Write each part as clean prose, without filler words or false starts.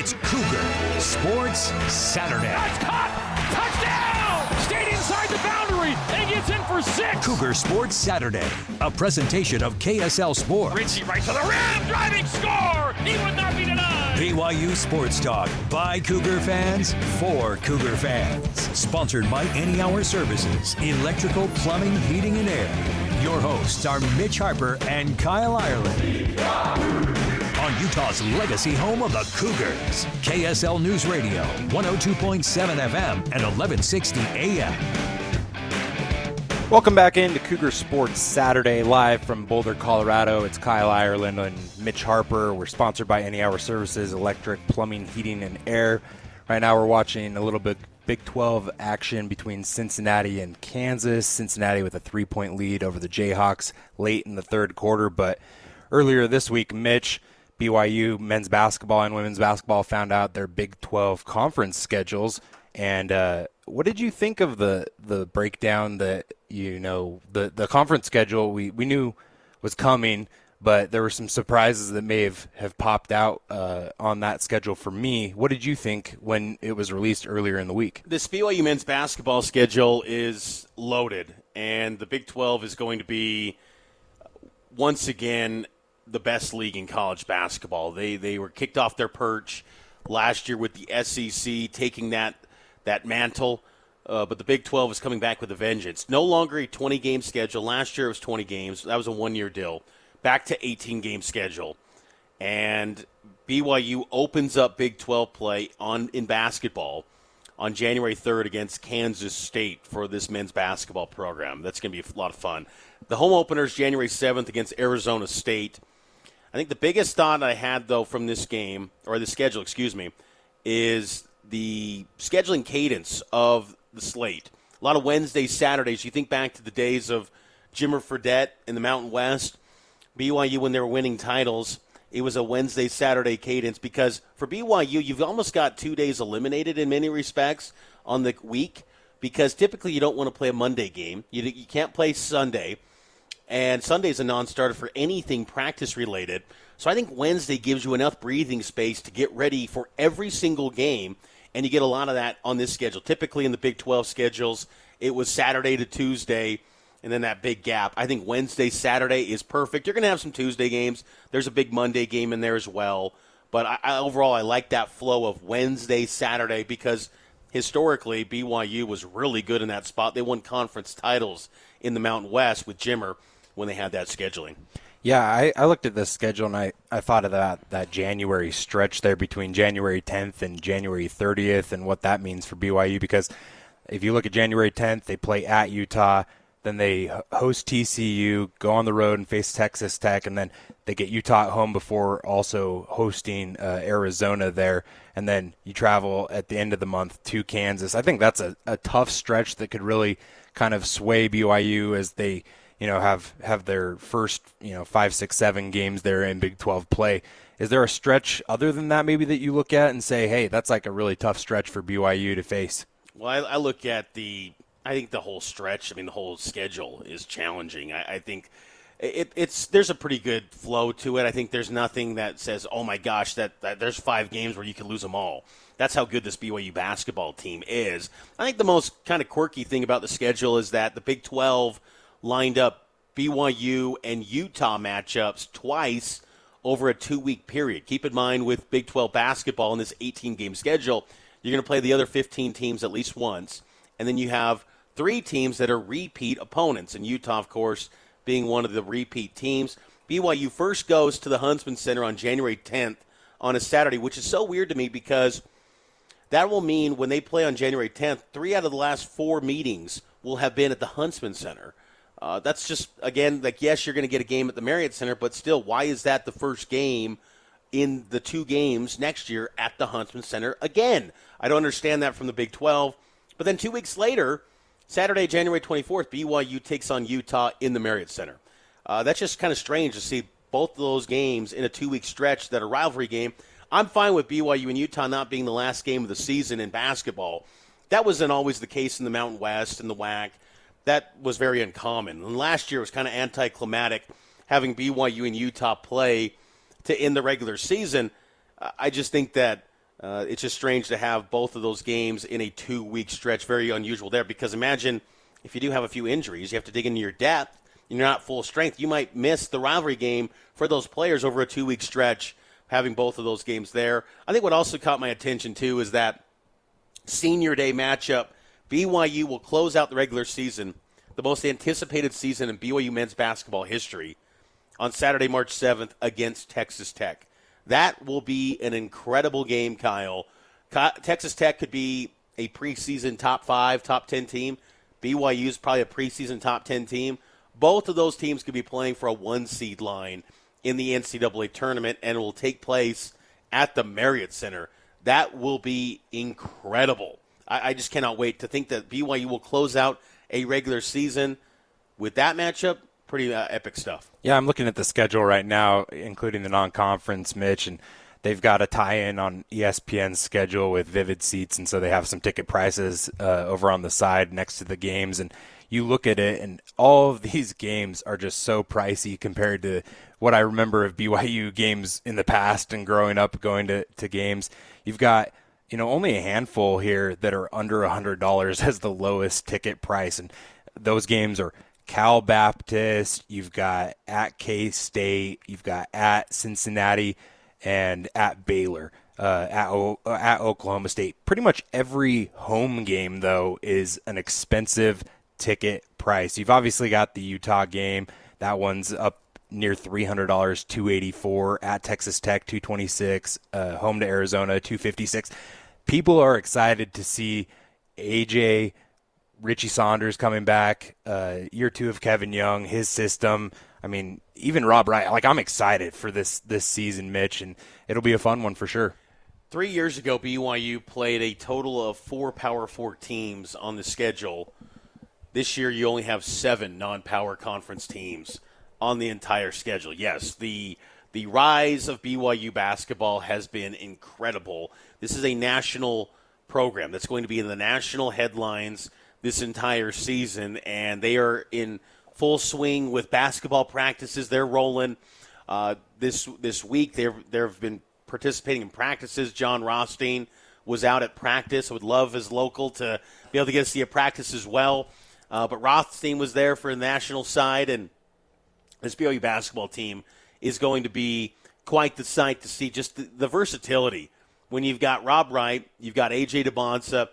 It's Cougar Sports Saturday. That's caught! Touchdown! Stayed inside the boundary and gets in for 6. Cougar Sports Saturday, a presentation of KSL Sports. Richie right to the rim, driving score! He would not be denied! BYU Sports Talk by Cougar fans for Cougar fans. Sponsored by Any Hour Services, electrical, plumbing, heating, and air. Your hosts are Mitch Harper and Kyle Ireland. On Utah's legacy home of the Cougars, KSL News Radio, 102.7 FM and 1160 AM. Welcome back into Cougar Sports Saturday, live from Boulder, Colorado. It's Kyle Ireland and Mitch Harper. We're sponsored by Any Hour Services, electric, plumbing, heating, and air. Right now we're watching a little bit Big 12 action between Cincinnati and Kansas. Cincinnati with a 3-point lead over the Jayhawks late in the third quarter. But earlier this week, Mitch, BYU men's basketball and women's basketball found out their Big 12 conference schedules. And what did you think of the breakdown that, the conference schedule we knew was coming, but there were some surprises that may have popped out on that schedule for me. What did you think when it was released earlier in the week? This BYU men's basketball schedule is loaded, and the Big 12 is going to be, once again, the best league in college basketball. They were kicked off their perch last year with the SEC taking that mantle, but the Big 12 is coming back with a vengeance. No longer a 20-game schedule. Last year it was 20 games. That was a one-year deal. Back to 18-game schedule. And BYU opens up Big 12 play in basketball on January 3rd against Kansas State for this men's basketball program. That's going to be a lot of fun. The home opener is January 7th against Arizona State. I think the biggest thought I had, though, from this game, or the schedule, is the scheduling cadence of the slate. A lot of Wednesdays, Saturdays. You think back to the days of Jimmer Fredette in the Mountain West. BYU, when they were winning titles, it was a Wednesday, Saturday cadence because for BYU, you've almost got 2 days eliminated in many respects on the week because typically you don't want to play a Monday game. You can't play Sunday, and Sunday's a non-starter for anything practice-related. So I think Wednesday gives you enough breathing space to get ready for every single game, and you get a lot of that on this schedule. Typically in the Big 12 schedules, it was Saturday to Tuesday, and then that big gap. I think Wednesday, Saturday is perfect. You're going to have some Tuesday games. There's a big Monday game in there as well. But overall, I like that flow of Wednesday, Saturday because historically BYU was really good in that spot. They won conference titles in the Mountain West with Jimmer when they had that scheduling. Yeah, I looked at this schedule and I thought of that January stretch there between January 10th and January 30th and what that means for BYU because if you look at January 10th, they play at Utah. Then they host TCU, go on the road and face Texas Tech, and then they get Utah at home before also hosting Arizona there. And then you travel at the end of the month to Kansas. I think that's a tough stretch that could really kind of sway BYU as they have their first 5, 6, 7 games there in Big 12 play. Is there a stretch other than that maybe that you look at and say, hey, that's like a really tough stretch for BYU to face? Well, I look at I think the whole stretch, the whole schedule is challenging. I think there's a pretty good flow to it. I think there's nothing that says, oh, my gosh, that there's 5 games where you can lose them all. That's how good this BYU basketball team is. I think the most kind of quirky thing about the schedule is that the Big 12 lined up BYU and Utah matchups twice over a 2-week period. Keep in mind with Big 12 basketball in this 18-game schedule, you're going to play the other 15 teams at least once, and then you have 3 teams that are repeat opponents, and Utah, of course, being one of the repeat teams. BYU first goes to the Huntsman Center on January 10th on a Saturday, which is so weird to me because that will mean when they play on January 10th, 3 out of the last 4 meetings will have been at the Huntsman Center. That's just, again, yes, you're going to get a game at the Marriott Center, but still, why is that the first game in the 2 games next year at the Huntsman Center again? I don't understand that from the Big 12. But then 2 weeks later, Saturday, January 24th, BYU takes on Utah in the Marriott Center. That's just kind of strange to see both of those games in a 2-week stretch that are rivalry game. I'm fine with BYU and Utah not being the last game of the season in basketball. That wasn't always the case in the Mountain West and the WAC. That was very uncommon. And last year was kind of anticlimactic having BYU and Utah play to end the regular season. I just think that It's just strange to have both of those games in a 2-week stretch. Very unusual there, because imagine if you do have a few injuries, you have to dig into your depth, and you're not full strength. You might miss the rivalry game for those players over a 2-week stretch, having both of those games there. I think what also caught my attention, too, is that Senior Day matchup. BYU will close out the regular season, the most anticipated season in BYU men's basketball history, on Saturday, March 7th against Texas Tech. That will be an incredible game, Kyle. Texas Tech could be a preseason top 5, top 10 team. BYU is probably a preseason top 10 team. Both of those teams could be playing for a 1-seed line in the NCAA tournament, and it will take place at the Marriott Center. That will be incredible. I just cannot wait to think that BYU will close out a regular season with that matchup. Pretty epic stuff. Yeah, I'm looking at the schedule right now, including the non-conference, Mitch, and they've got a tie-in on ESPN's schedule with Vivid Seats, and so they have some ticket prices over on the side next to the games. And you look at it, and all of these games are just so pricey compared to what I remember of BYU games in the past and growing up going to games. You've got only a handful here that are under $100 as the lowest ticket price, and those games are Cal Baptist, you've got at K-State, you've got at Cincinnati, and at Baylor, at Oklahoma State. Pretty much every home game, though, is an expensive ticket price. You've obviously got the Utah game. That one's up near $300, $284. At Texas Tech, $226. Home to Arizona, $256. People are excited to see AJ, Richie Saunders coming back, year 2 of Kevin Young, his system. I mean, even Rob Wright. I'm excited for this season, Mitch, and it'll be a fun one for sure. 3 years ago, BYU played a total of 4 Power 4 teams on the schedule. This year, you only have 7 non-power conference teams on the entire schedule. Yes, the rise of BYU basketball has been incredible. This is a national program that's going to be in the national headlines this entire season, and they are in full swing with basketball practices. They're rolling this week. They've been participating in practices. John Rothstein was out at practice. I would love his local to be able to get to see a practice as well. But Rothstein was there for the national side, and this BYU basketball team is going to be quite the sight to see. Just the versatility. When you've got Rob Wright, you've got A.J. DeBonsa.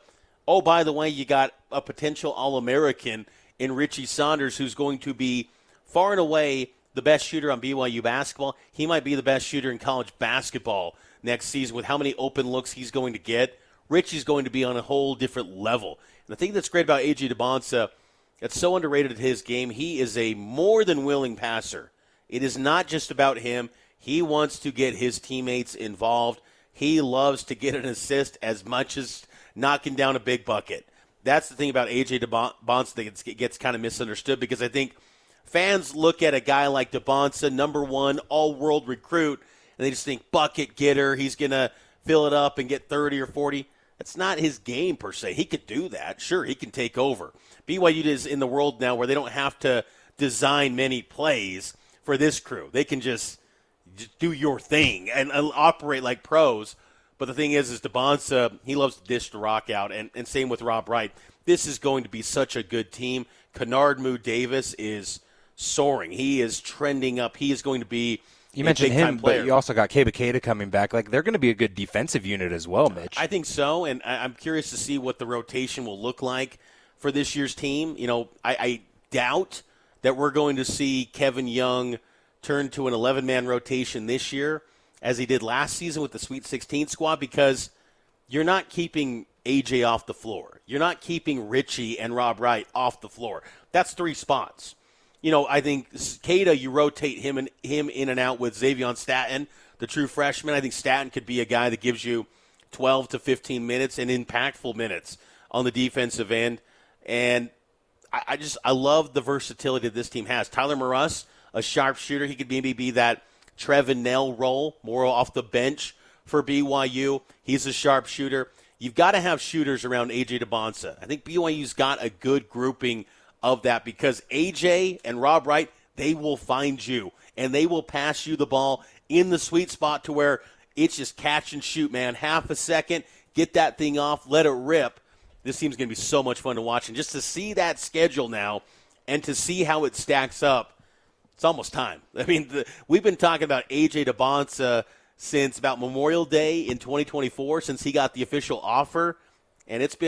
Oh, by the way, you got a potential All-American in Richie Saunders, who's going to be far and away the best shooter on BYU basketball. He might be the best shooter in college basketball next season with how many open looks he's going to get. Richie's going to be on a whole different level. And the thing that's great about A.J. DeBonsa, that's so underrated at his game, he is a more than willing passer. It is not just about him. He wants to get his teammates involved. He loves to get an assist as much as knocking down a big bucket. That's the thing about A.J. DeBonsa that gets kind of misunderstood, because I think fans look at a guy like DeBonsa, number 1 all-world recruit, and they just think bucket getter, he's going to fill it up and get 30 or 40. That's not his game per se. He could do that. Sure, he can take over. BYU is in the world now where they don't have to design many plays for this crew. They can just do your thing and operate like pros. But the thing is DeBonsa, he loves to dish the rock out, and same with Rob Wright. This is going to be such a good team. Kennard Moo Davis is soaring. He is trending up. He is going to be You mentioned him, but you also got Kebakeda coming back. They're going to be a good defensive unit as well, Mitch. I think so, and I'm curious to see what the rotation will look like for this year's team. I doubt that we're going to see Kevin Young turn to an 11-man rotation this year, as he did last season with the Sweet 16 squad, because you're not keeping AJ off the floor. You're not keeping Richie and Rob Wright off the floor. That's 3 spots. I think Kada, you rotate him in and out with Xavion Staten, the true freshman. I think Staten could be a guy that gives you 12 to 15 minutes and impactful minutes on the defensive end. And I love the versatility that this team has. Tyler Moross, a sharpshooter. He could maybe be that Trevin Nell role, more off the bench for BYU. He's a sharpshooter. You've got to have shooters around A.J. DeBonsa. I think BYU's got a good grouping of that, because A.J. and Rob Wright, they will find you, and they will pass you the ball in the sweet spot to where It's just catch and shoot, man. Half a second, get that thing off, let it rip. This team's going to be so much fun to watch. And just to see that schedule now and to see how it stacks up, it's almost time. I mean, we've been talking about A.J. DeBonsa since about Memorial Day in 2024, since he got the official offer. And it's just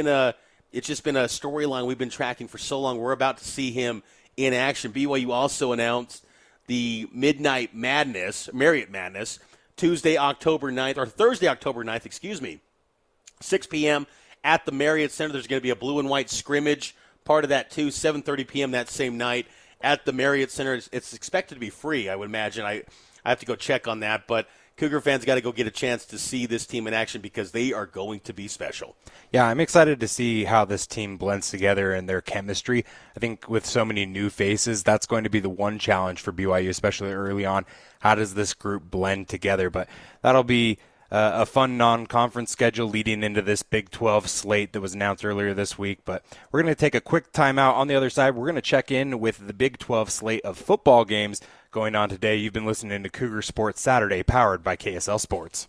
been a storyline we've been tracking for so long. We're about to see him in action. BYU also announced the Midnight Madness, Marriott Madness, Thursday, October 9th, 6 p.m. at the Marriott Center. There's going to be a blue and white scrimmage, part of that too, 7:30 p.m. that same night at the Marriott Center. It's expected to be free, I would imagine. I have to go check on that, but Cougar fans got to go get a chance to see this team in action because they are going to be special. Yeah, I'm excited to see how this team blends together and their chemistry. I think with so many new faces, that's going to be the one challenge for BYU, especially early on. How does this group blend together? But that'll be a fun non-conference schedule leading into this Big 12 slate that was announced earlier this week. But we're going to take a quick timeout. On the other side, we're going to check in with the Big 12 slate of football games going on today. You've been listening to Cougar Sports Saturday, powered by KSL Sports.